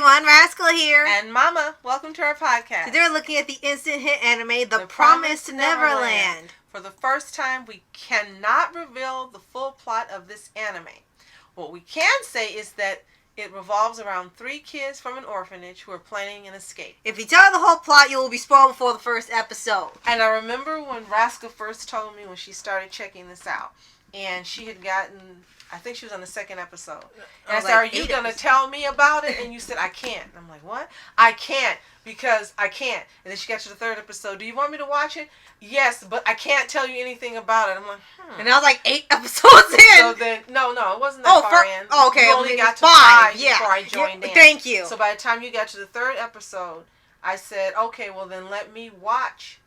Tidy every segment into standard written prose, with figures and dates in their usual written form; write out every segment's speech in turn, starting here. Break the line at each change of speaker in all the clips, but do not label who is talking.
everyone, Rascal here.
And Mama, welcome to our podcast.
Today we're looking at the instant hit anime, The Promised Neverland.
For the first time, we cannot reveal the full plot of this anime. What we can say is that it revolves around 3 kids from an orphanage who are planning an escape.
If you tell the whole plot, you will be spoiled before the first episode.
And I remember when Rascal first told me when she started checking this out. And she had gotten, I think she was on the 2nd episode. And I said, are you going to tell me about it? And you said, I can't. And I'm like, what? I can't because I can't. And then she got to the 3rd episode. Do you want me to watch it? Yes, but I can't tell you anything about it. I'm like,
And I was like 8 episodes in.
So then, no, it wasn't that far in.
Oh, okay.
You only got to 5 before I joined in.
Thank you.
So by the time you got to the 3rd episode, I said, okay, well then let me watch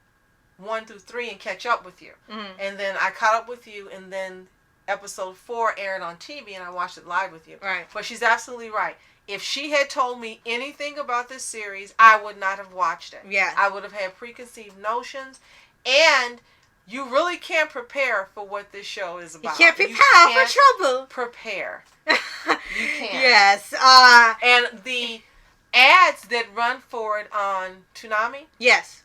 1 through 3 and catch up with you. Mm-hmm. And then I caught up with you, and then episode 4 aired on TV, and I watched it live with you.
Right.
But she's absolutely right. If she had told me anything about this series, I would not have watched it.
Yeah.
I would have had preconceived notions, and you really can't prepare for what this show is about.
You can't prepare for trouble.
Prepare. You can't.
Yes.
And the ads that run for it on Toonami.
Yes.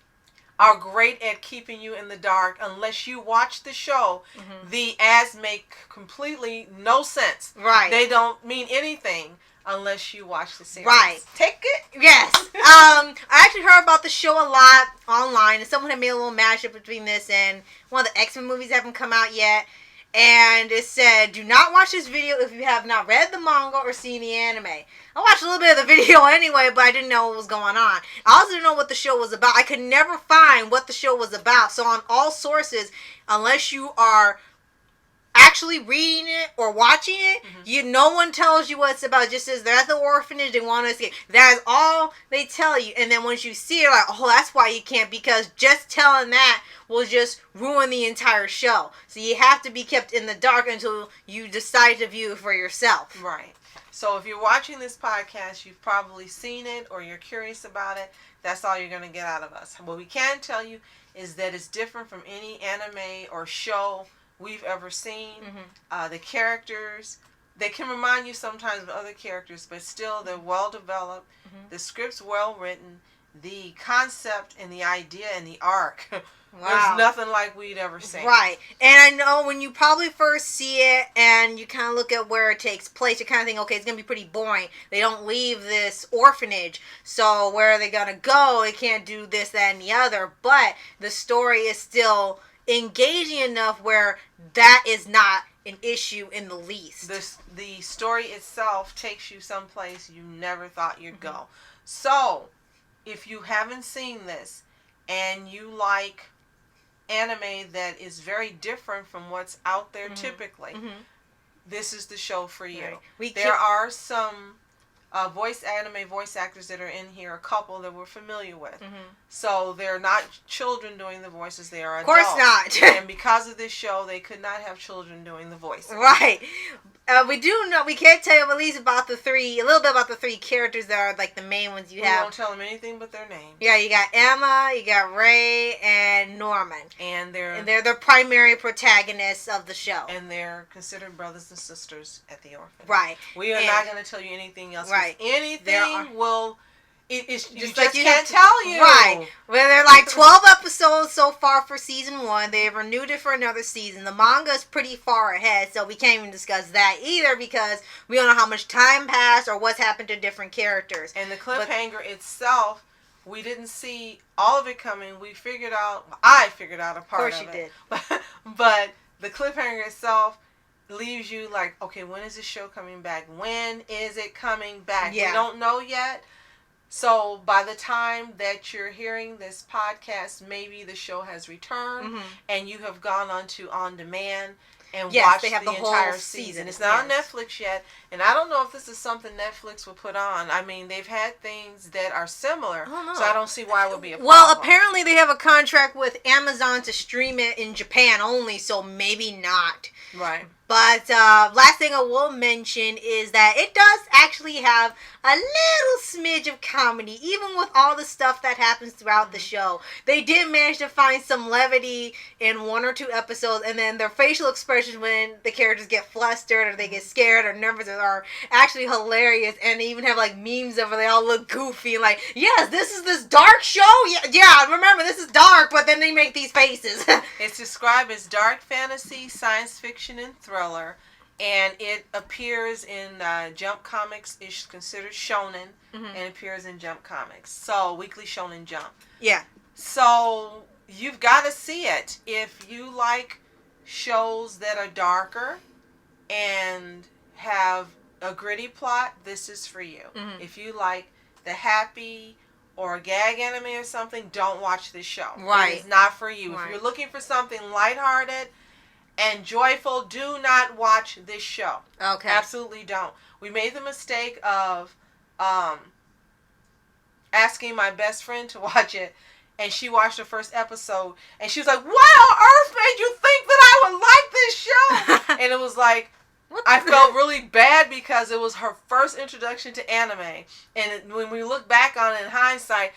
Are great at keeping you in the dark. Unless you watch the show, the ads make completely no sense.
Right.
They don't mean anything unless you watch the series.
Right.
Take it?
Yes. I actually heard about the show a lot online, and someone had made a little mashup between this and one of the X-Men movies that haven't come out yet. And it said, do not watch this video if you have not read the manga or seen the anime. I watched a little bit of the video anyway, but I didn't know what was going on. I also didn't know what the show was about. I could never find what the show was about. So on all sources, unless you are actually reading it or watching it, no one tells you what it's about. It just says they're at the orphanage, they want to escape. That is all they tell you. And then once you see it, like, oh, that's why you can't, because just telling that will just ruin the entire show. So you have to be kept in the dark until you decide to view it for yourself.
Right. So if you're watching this podcast, you've probably seen it or you're curious about it. That's all you're going to get out of us. What we can tell you is that it's different from any anime or show we've ever seen. The characters, they can remind you sometimes of other characters, but still they're well developed. The script's well written. The concept and the idea and the arc, there's nothing like we'd ever seen.
Right. And I know when you probably first see it and you kind of look at where it takes place, you kind of think, okay, it's going to be pretty boring. They don't leave this orphanage, so where are they going to go? They can't do this, that, and the other. But the story is still engaging enough where that is not an issue in the least.
The story itself takes you someplace you never thought you'd go. So, if you haven't seen this and you like anime that is very different from what's out there typically, this is the show for you. Right. There are some anime voice actors that are in here, a couple that we're familiar with. So they're not children doing the voices, they are adults.
Of course not.
And because of this show, they could not have children doing the voices.
Right. We do know, we can't tell you at least about a little bit about the 3 characters that are like the main ones you have.
We won't tell them anything but their names.
Yeah, you got Emma, you got Ray, and Norman.
And they're
the primary protagonists of the show.
And they're considered brothers and sisters at the orphanage.
Right.
We are not going to tell you anything else.
Right.
Anything will... It's
just
like
you
can't tell you.
Right. Well, there are like 12 episodes so far for season 1. They've renewed it for another season. The manga is pretty far ahead, so we can't even discuss that either because we don't know how much time passed or what's happened to different characters.
And the cliffhanger itself, we didn't see all of it coming. I figured out a part of it.
Of course you did.
But the cliffhanger itself leaves you like, okay, when is this show coming back? When is it coming back?
Yeah.
We don't know yet. So by the time that you're hearing this podcast, maybe the show has returned and you have gone on demand and watched the entire season. It's not on Netflix yet, and I don't know if this is something Netflix will put on. I mean, they've had things that are similar, so I don't see why it would be a problem.
Well, apparently they have a contract with Amazon to stream it in Japan only, so maybe not.
Right.
But last thing I will mention is that it does actually have a little smidge of comedy, even with all the stuff that happens throughout the show. They did manage to find some levity in 1 or 2 episodes, and then their facial expressions expressions when the characters get flustered or they get scared or nervous are actually hilarious, and they even have like memes of it. They all look goofy and like, yes, this is this dark show. Yeah, remember this is dark, but then they make these faces.
It's described as dark fantasy, science fiction, and thriller. And it appears in Jump Comics. It's considered shonen, and appears in Jump Comics. So, Weekly Shonen Jump.
Yeah.
So, you've got to see it. If you like shows that are darker and have a gritty plot, this is for you. If you like the happy or a gag anime or something, don't watch this show.
Right.
It is not for you.
Right.
If you're looking for something lighthearted and joyful, do not watch this show.
Okay.
Absolutely don't. We made the mistake of asking my best friend to watch it, and she watched the first episode, and she was like, "What on earth made you think that I would like this show?" And it was like, I felt really bad because it was her first introduction to anime, and when we look back on it in hindsight,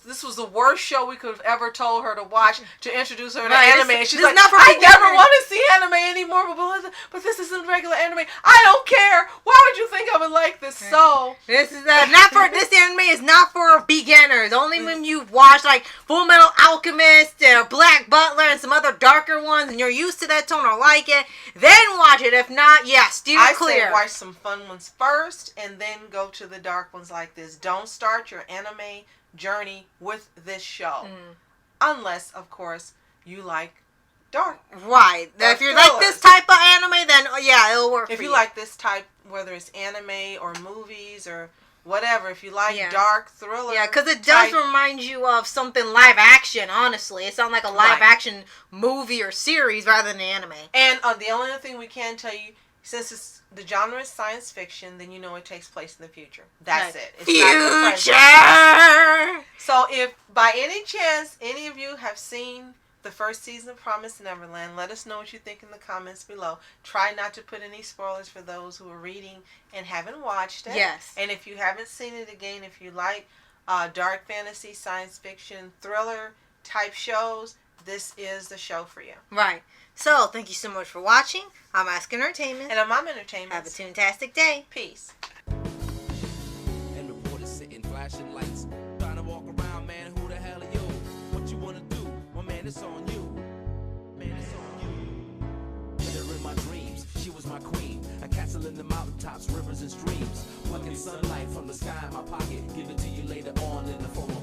this was the worst show we could have ever told her to watch to introduce her to anime. And she's like, "I never want to see anime anymore, but this isn't regular anime. I don't care. Why would you think I would like this?" So
this is not for this anime is not for beginners. Only when you've watched like Full Metal Alchemist or Black Butler and some other darker ones, and you're used to that tone or like it, then watch it. If not, steer clear.
I say watch some fun ones first, and then go to the dark ones like this. Don't start your anime journey with this show, unless, of course, you like dark.
Right. If you like this type of anime, then it'll work.
If you like this type, whether it's anime or movies or whatever, if you like dark thriller,
because it does remind you of something live action. Honestly, it sounds like a live action movie or series rather than anime.
And the only other thing we can tell you, since the genre is science fiction, then you know it takes place in the future. That's it. It's
future!
So if by any chance any of you have seen the first season of Promised Neverland, let us know what you think in the comments below. Try not to put any spoilers for those who are reading and haven't watched it.
Yes.
And if you haven't seen it, again, if you like dark fantasy, science fiction, thriller type shows, this is the show for you.
Right. So, thank you so much for watching. I'm Ask Entertainment.
And I'm Mom Entertainment.
Have a toontastic day.
Peace.
And reporters sitting flashing lights, trying to walk around, man, who the hell are you? What you wanna do? Well, man, it's on you. Man, it's on you. With her in my dreams, she was my queen. A castle in the mountaintops, rivers and streams. Plucking sunlight from the sky in my pocket. Give it to you later on in the phone.